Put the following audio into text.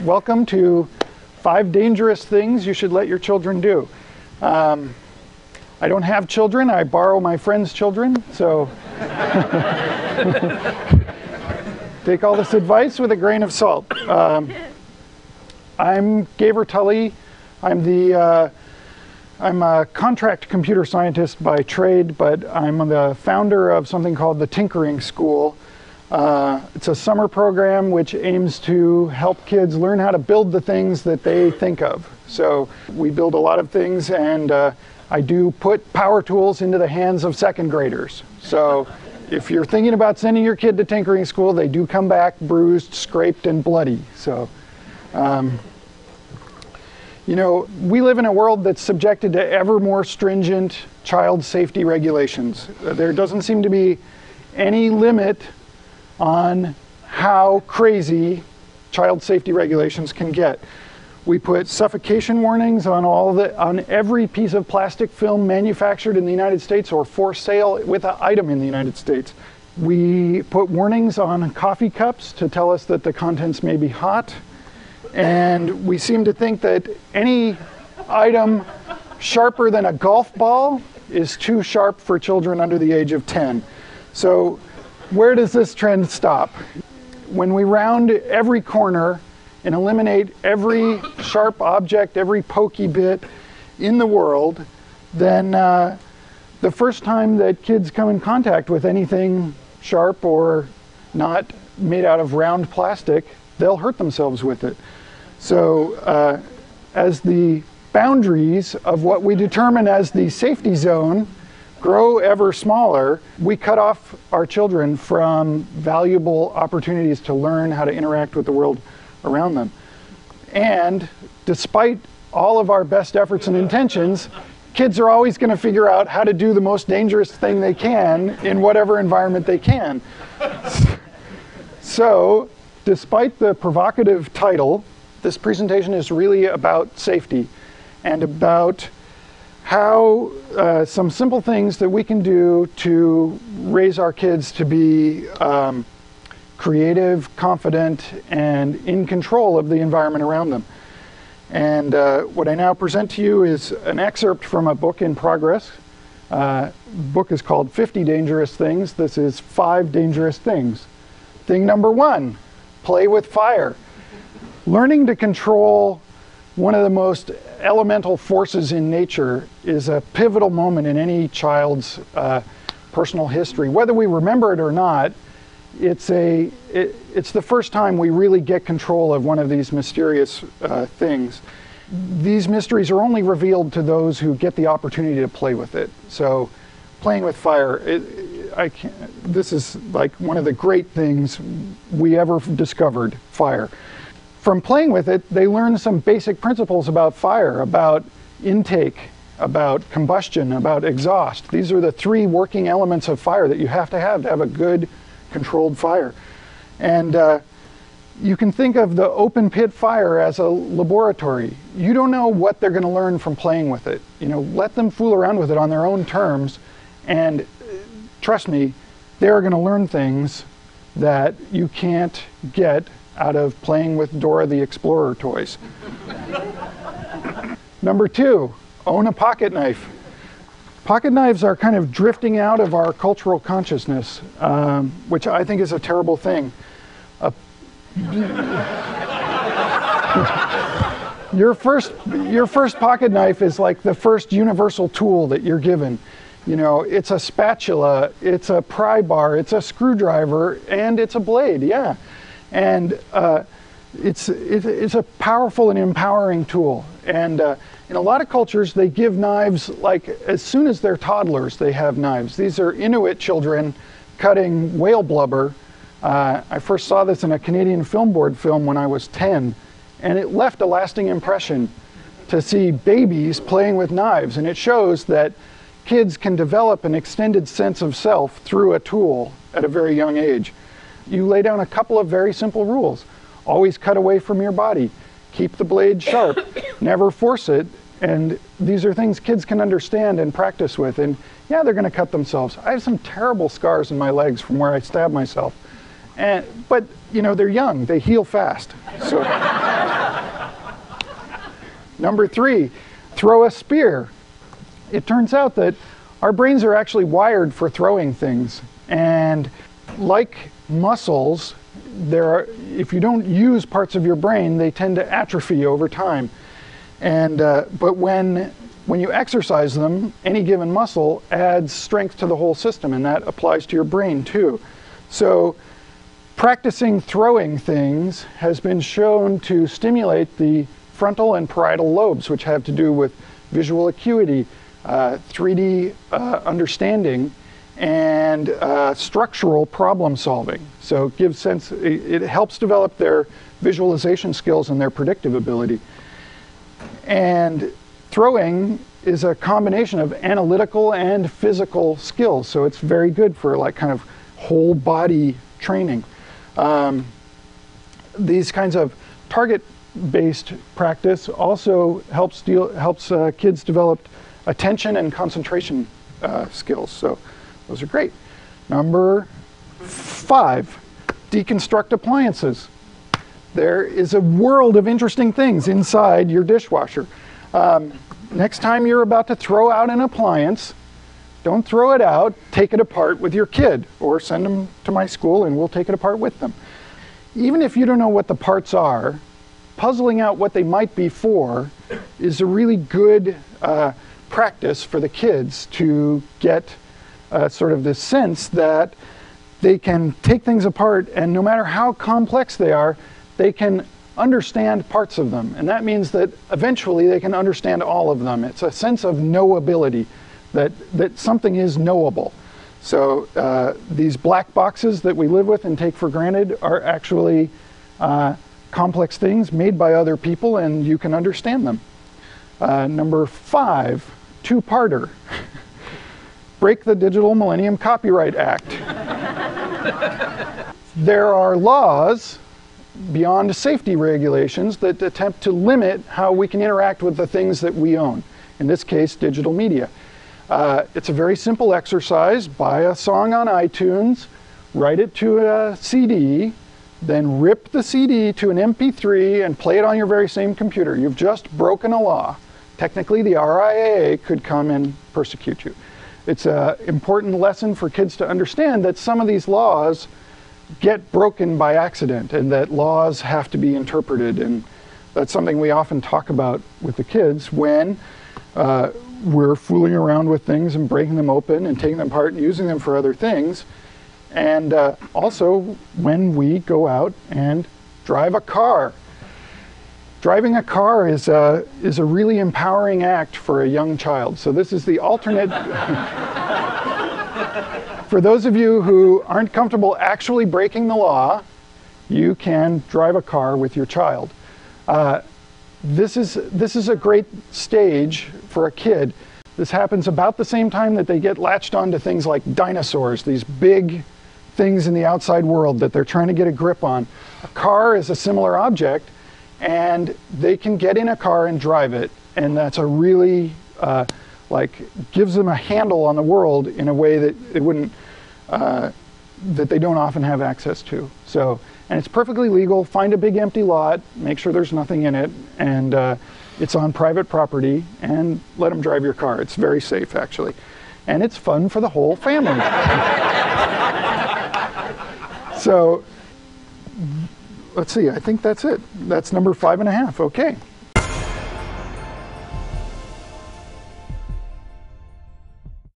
Welcome to 5 Dangerous Things You Should Let Your Children Do. I don't have children, I borrow my friends' children, so take all this advice with a grain of salt. I'm Gevera Tulleyho. I'm a contract computer scientist by trade, but I'm the founder of something called the Tinkering School. It's a summer program which aims to help kids learn how to build the things that they think of. So we build a lot of things, and I do put power tools into the hands of second graders. So if you're thinking about sending your kid to tinkering school, they do come back bruised, scraped, and bloody. So, you know, we live in a world that's subjected to ever more stringent child safety regulations. There doesn't seem to be any limit on how crazy child safety regulations can get. We put suffocation warnings on every piece of plastic film manufactured in the United States or for sale with an item in the United States. We put warnings on coffee cups to tell us that the contents may be hot. And we seem to think that any item sharper than a golf ball is too sharp for children under the age of 10. So where does this trend stop? When we round every corner and eliminate every sharp object, every pokey bit in the world, then the first time that kids come in contact with anything sharp or not made out of round plastic, they'll hurt themselves with it. So as the boundaries of what we determine as the safety zone grow ever smaller, we cut off our children from valuable opportunities to learn how to interact with the world around them. And despite all of our best efforts and intentions, kids are always going to figure out how to do the most dangerous thing they can in whatever environment they can. So, despite the provocative title, this presentation is really about safety and about how some simple things that we can do to raise our kids to be creative, confident, and in control of the environment around them. And what I now present to you is an excerpt from a book in progress. The book is called 50 Dangerous Things. This is 5 Dangerous Things. Thing number 1, play with fire. Learning to control one of the most elemental forces in nature is a pivotal moment in any child's personal history. Whether we remember it or not, it's the first time we really get control of one of these mysterious things. These mysteries are only revealed to those who get the opportunity to play with it. So playing with fire, this is like one of the great things we ever discovered, fire. From playing with it, they learn some basic principles about fire, about intake, about combustion, about exhaust. These are the 3 working elements of fire that you have to have a good controlled fire. And you can think of the open pit fire as a laboratory. You don't know what they're going to learn from playing with it. You know, let them fool around with it on their own terms, and trust me, they're going to learn things that you can't get out of playing with Dora the Explorer toys. Number 2, own a pocket knife. Pocket knives are kind of drifting out of our cultural consciousness, which I think is a terrible thing. Your first pocket knife is like the first universal tool that you're given. You know, it's a spatula, it's a pry bar, it's a screwdriver, and it's a blade, yeah. And it's a powerful and empowering tool. And in a lot of cultures, they give knives, like as soon as they're toddlers, they have knives. These are Inuit children cutting whale blubber. I first saw this in a Canadian Film Board film when I was 10, and it left a lasting impression to see babies playing with knives. And it shows that kids can develop an extended sense of self through a tool at a very young age. You lay down a couple of very simple rules. always cut away from your body, keep the blade sharp, never force it. And these are things kids can understand and practice with. And yeah, they're going to cut themselves. I have some terrible scars in my legs from where I stabbed myself. But, you know, they're young. They heal fast. So. Number 3, throw a spear. It turns out that our brains are actually wired for throwing things. And like muscles, if you don't use parts of your brain, they tend to atrophy over time. But when you exercise them, any given muscle adds strength to the whole system, and that applies to your brain too. So practicing throwing things has been shown to stimulate the frontal and parietal lobes, which have to do with visual acuity, 3D understanding, and structural problem solving. So it helps develop their visualization skills and their predictive ability. And throwing is a combination of analytical and physical skills, so it's very good for like kind of whole body training. These kinds of target-based practice also helps kids develop attention and concentration skills. So those are great. Number 5, deconstruct appliances. There is a world of interesting things inside your dishwasher. Next time you're about to throw out an appliance, don't throw it out, take it apart with your kid, or send them to my school and we'll take it apart with them. Even if you don't know what the parts are, puzzling out what they might be for is a really good practice for the kids to get sort of this sense that they can take things apart, and no matter how complex they are, they can understand parts of them. And that means that eventually they can understand all of them. It's a sense of knowability, that something is knowable. So these black boxes that we live with and take for granted are actually complex things made by other people, and you can understand them. Number 5, two-parter. Break the Digital Millennium Copyright Act. There are laws beyond safety regulations that attempt to limit how we can interact with the things that we own. In this case, digital media. It's a very simple exercise. Buy a song on iTunes, write it to a CD, then rip the CD to an MP3 and play it on your very same computer. You've just broken a law. Technically, the RIAA could come and persecute you. It's an important lesson for kids to understand that some of these laws get broken by accident, and that laws have to be interpreted. And that's something we often talk about with the kids when we're fooling around with things and breaking them open and taking them apart and using them for other things. And also when we go out and drive a car. Driving a car is a really empowering act for a young child. So this is the alternate. For those of you who aren't comfortable actually breaking the law, you can drive a car with your child. This is a great stage for a kid. This happens about the same time that they get latched onto things like dinosaurs, these big things in the outside world that they're trying to get a grip on. A car is a similar object, and they can get in a car and drive it, and that's a really gives them a handle on the world in a way that it wouldn't that they don't often have access to. So, and it's perfectly legal. Find a big empty lot, make sure there's nothing in it, and it's on private property, and let them drive your car. It's very safe, actually, and it's fun for the whole family. So let's see, I think that's it. That's number 5.5. Okay.